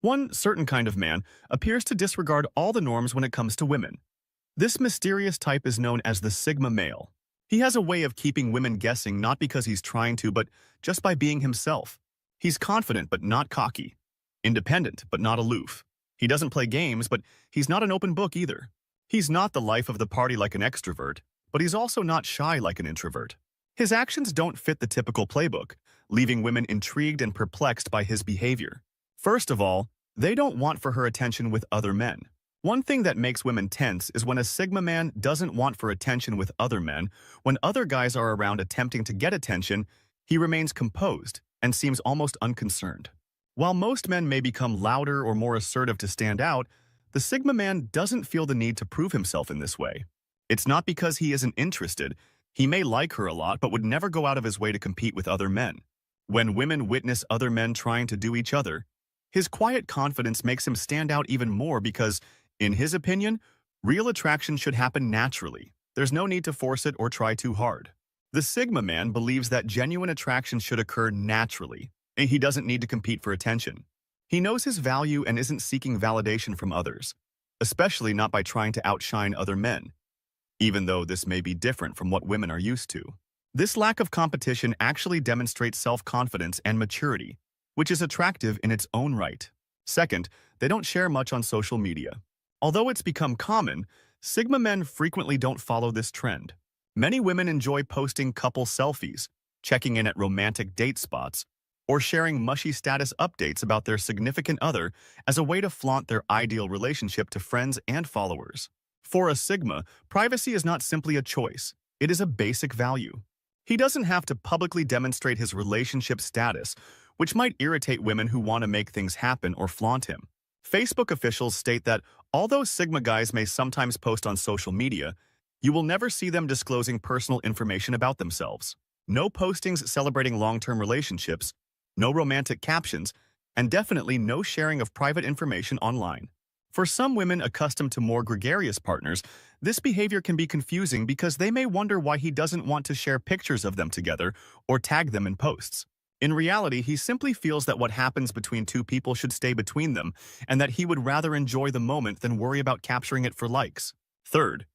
One certain kind of man appears to disregard all the norms when it comes to women. This mysterious type is known as the Sigma male. He has a way of keeping women guessing not because he's trying to, but just by being himself. He's confident but not cocky, independent but not aloof. He doesn't play games, but he's not an open book either. He's not the life of the party like an extrovert, but he's also not shy like an introvert. His actions don't fit the typical playbook, leaving women intrigued and perplexed by his behavior. First of all, they don't want for her attention with other men. One thing that makes women tense is when a Sigma man doesn't want for attention with other men. When other guys are around attempting to get attention, he remains composed and seems almost unconcerned. While most men may become louder or more assertive to stand out, the Sigma man doesn't feel the need to prove himself in this way. It's not because he isn't interested. He may like her a lot, but would never go out of his way to compete with other men. When women witness other men trying to do each other, his quiet confidence makes him stand out even more because, in his opinion, real attraction should happen naturally. There's no need to force it or try too hard. The Sigma man believes that genuine attraction should occur naturally, and he doesn't need to compete for attention. He knows his value and isn't seeking validation from others, especially not by trying to outshine other men, even though this may be different from what women are used to. This lack of competition actually demonstrates self-confidence and maturity, which is attractive in its own right. Second, they don't share much on social media. Although it's become common, Sigma men frequently don't follow this trend. Many women enjoy posting couple selfies, checking in at romantic date spots, or sharing mushy status updates about their significant other as a way to flaunt their ideal relationship to friends and followers. For a Sigma, privacy is not simply a choice, it is a basic value. He doesn't have to publicly demonstrate his relationship status, which might irritate women who want to make things happen or flaunt him. Facebook officials state that although Sigma guys may sometimes post on social media, you will never see them disclosing personal information about themselves. No postings celebrating long-term relationships, no romantic captions, and definitely no sharing of private information online. For some women accustomed to more gregarious partners, this behavior can be confusing because they may wonder why he doesn't want to share pictures of them together or tag them in posts. In reality, he simply feels that what happens between two people should stay between them, and that he would rather enjoy the moment than worry about capturing it for likes. Third,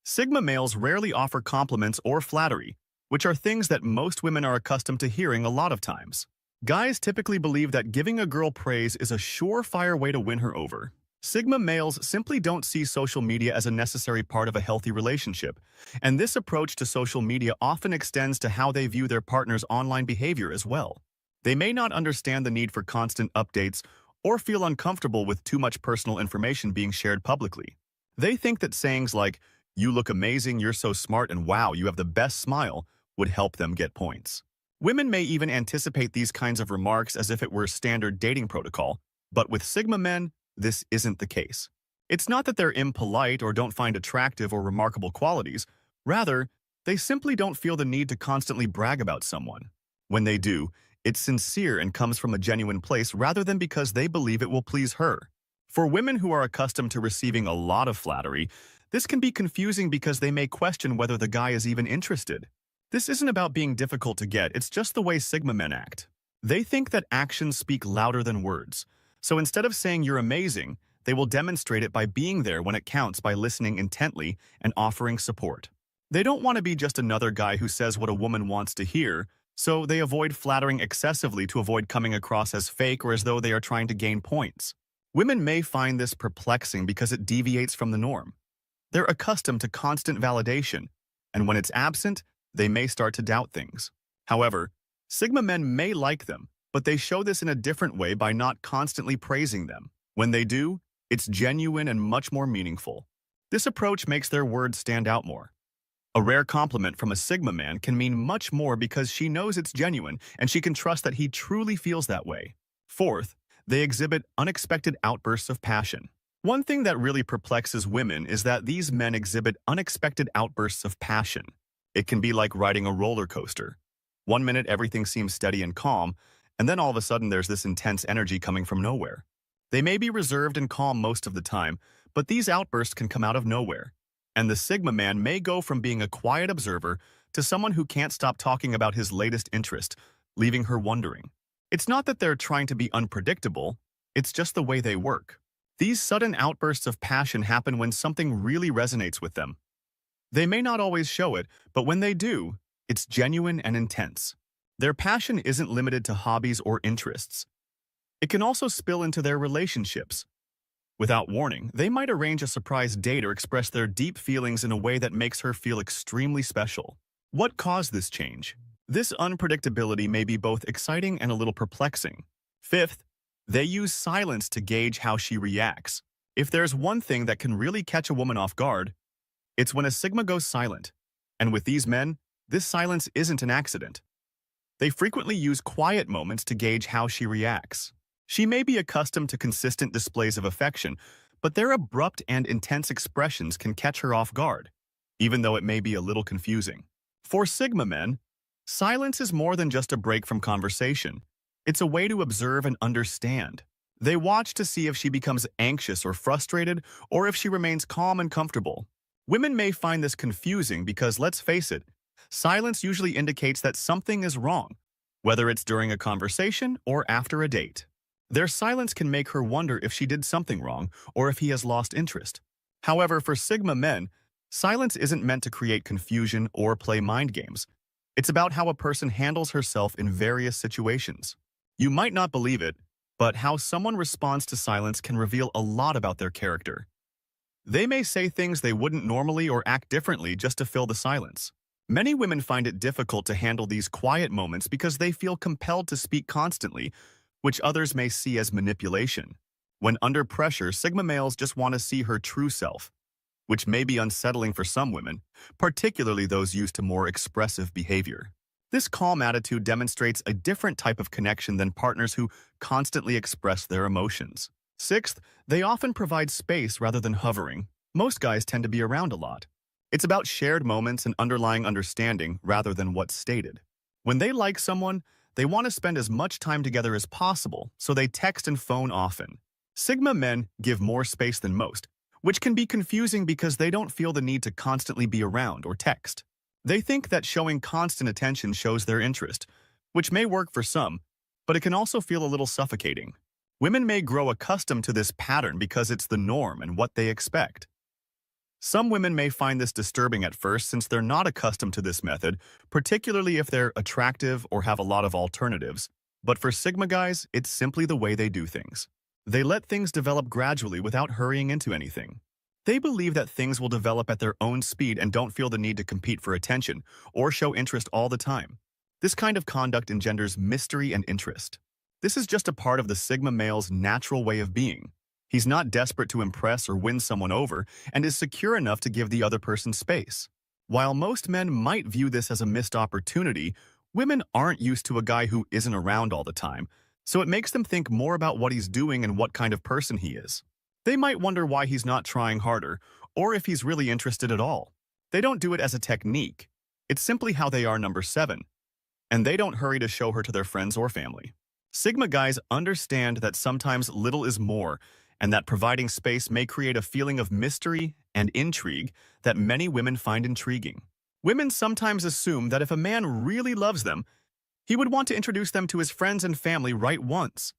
Sigma males rarely offer compliments or flattery, which are things that most women are accustomed to hearing a lot of times. Guys typically believe that giving a girl praise is a surefire way to win her over. Sigma males simply don't see social media as a necessary part of a healthy relationship, and this approach to social media often extends to how they view their partner's online behavior as well. They may not understand the need for constant updates or feel uncomfortable with too much personal information being shared publicly. They think that sayings like, "You look amazing, you're so smart, and wow, you have the best smile," would help them get points. Women may even anticipate these kinds of remarks as if it were standard dating protocol, but with Sigma men, this isn't the case. It's not that they're impolite or don't find attractive or remarkable qualities. Rather, they simply don't feel the need to constantly brag about someone. When they do, it's sincere and comes from a genuine place rather than because they believe it will please her. For women who are accustomed to receiving a lot of flattery, this can be confusing because they may question whether the guy is even interested. This isn't about being difficult to get, it's just the way Sigma men act. They think that actions speak louder than words. So instead of saying you're amazing, they will demonstrate it by being there when it counts, by listening intently and offering support. They don't want to be just another guy who says what a woman wants to hear, so they avoid flattering excessively to avoid coming across as fake or as though they are trying to gain points. Women may find this perplexing because it deviates from the norm. They're accustomed to constant validation, and when it's absent, they may start to doubt things. However, Sigma men may like them, but they show this in a different way by not constantly praising them. When they do, it's genuine and much more meaningful. This approach makes their words stand out more. A rare compliment from a Sigma man can mean much more because she knows it's genuine and she can trust that he truly feels that way. Fourth, they exhibit unexpected outbursts of passion. One thing that really perplexes women is that these men exhibit unexpected outbursts of passion. It can be like riding a roller coaster. One minute everything seems steady and calm, and then all of a sudden there's this intense energy coming from nowhere. They may be reserved and calm most of the time, but these outbursts can come out of nowhere. And the Sigma man may go from being a quiet observer to someone who can't stop talking about his latest interest, leaving her wondering. It's not that they're trying to be unpredictable, It's just the way they work. These sudden outbursts of passion happen when something really resonates with them. They may not always show it, but when they do, it's genuine and intense. Their passion isn't limited to hobbies or interests. It can also spill into their relationships. Without warning, they might arrange a surprise date or express their deep feelings in a way that makes her feel extremely special. What caused this change? This unpredictability may be both exciting and a little perplexing. Fifth, they use silence to gauge how she reacts. If there's one thing that can really catch a woman off guard, it's when a Sigma goes silent. And with these men, this silence isn't an accident. They frequently use quiet moments to gauge how she reacts. She may be accustomed to consistent displays of affection, but their abrupt and intense expressions can catch her off guard, even though it may be a little confusing. For Sigma men, silence is more than just a break from conversation. It's a way to observe and understand. They watch to see if she becomes anxious or frustrated, or if she remains calm and comfortable. Women may find this confusing because, let's face it, silence usually indicates that something is wrong, whether it's during a conversation or after a date. Their silence can make her wonder if she did something wrong or if he has lost interest. However, for Sigma men, silence isn't meant to create confusion or play mind games. It's about how a person handles herself in various situations. You might not believe it, but how someone responds to silence can reveal a lot about their character. They may say things they wouldn't normally or act differently just to fill the silence. Many women find it difficult to handle these quiet moments because they feel compelled to speak constantly, which others may see as manipulation. When under pressure, Sigma males just want to see her true self, which may be unsettling for some women, particularly those used to more expressive behavior. This calm attitude demonstrates a different type of connection than partners who constantly express their emotions. Sixth, they often provide space rather than hovering. Most guys tend to be around a lot. It's about shared moments and underlying understanding rather than what's stated. When they like someone, they want to spend as much time together as possible, so they text and phone often. Sigma men give more space than most, which can be confusing because they don't feel the need to constantly be around or text. They think that showing constant attention shows their interest, which may work for some, but it can also feel a little suffocating. Women may grow accustomed to this pattern because it's the norm and what they expect. Some women may find this disturbing at first since they're not accustomed to this method, particularly if they're attractive or have a lot of alternatives. But for Sigma guys, it's simply the way they do things. They let things develop gradually without hurrying into anything. They believe that things will develop at their own speed and don't feel the need to compete for attention or show interest all the time. This kind of conduct engenders mystery and interest. This is just a part of the Sigma male's natural way of being. He's not desperate to impress or win someone over and is secure enough to give the other person space. While most men might view this as a missed opportunity, women aren't used to a guy who isn't around all the time, so it makes them think more about what he's doing and what kind of person he is. They might wonder why he's not trying harder, or if he's really interested at all. They don't do it as a technique. It's simply how they are. Number 7. And they don't hurry to show her to their friends or family. Sigma guys understand that sometimes little is more, and that providing space may create a feeling of mystery and intrigue that many women find intriguing. Women sometimes assume that if a man really loves them, he would want to introduce them to his friends and family right once.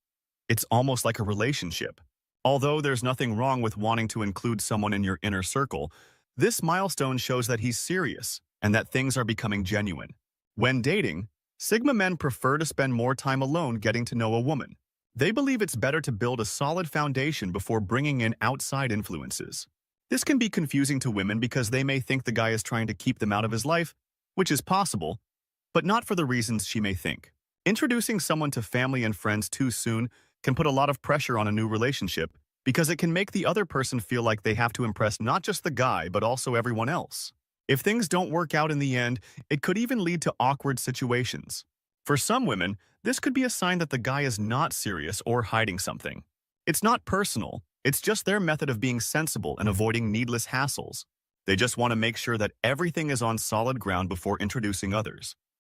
It's almost like a relationship. Although there's nothing wrong with wanting to include someone in your inner circle, this milestone shows that he's serious and that things are becoming genuine. When dating, Sigma men prefer to spend more time alone getting to know a woman. They believe it's better to build a solid foundation before bringing in outside influences. This can be confusing to women because they may think the guy is trying to keep them out of his life, which is possible, but not for the reasons she may think. Introducing someone to family and friends too soon can put a lot of pressure on a new relationship because it can make the other person feel like they have to impress not just the guy but also everyone else. If things don't work out in the end, it could even lead to awkward situations. For some women, this could be a sign that the guy is not serious or hiding something. It's not personal, it's just their method of being sensible and avoiding needless hassles. They just want to make sure that everything is on solid ground before introducing others.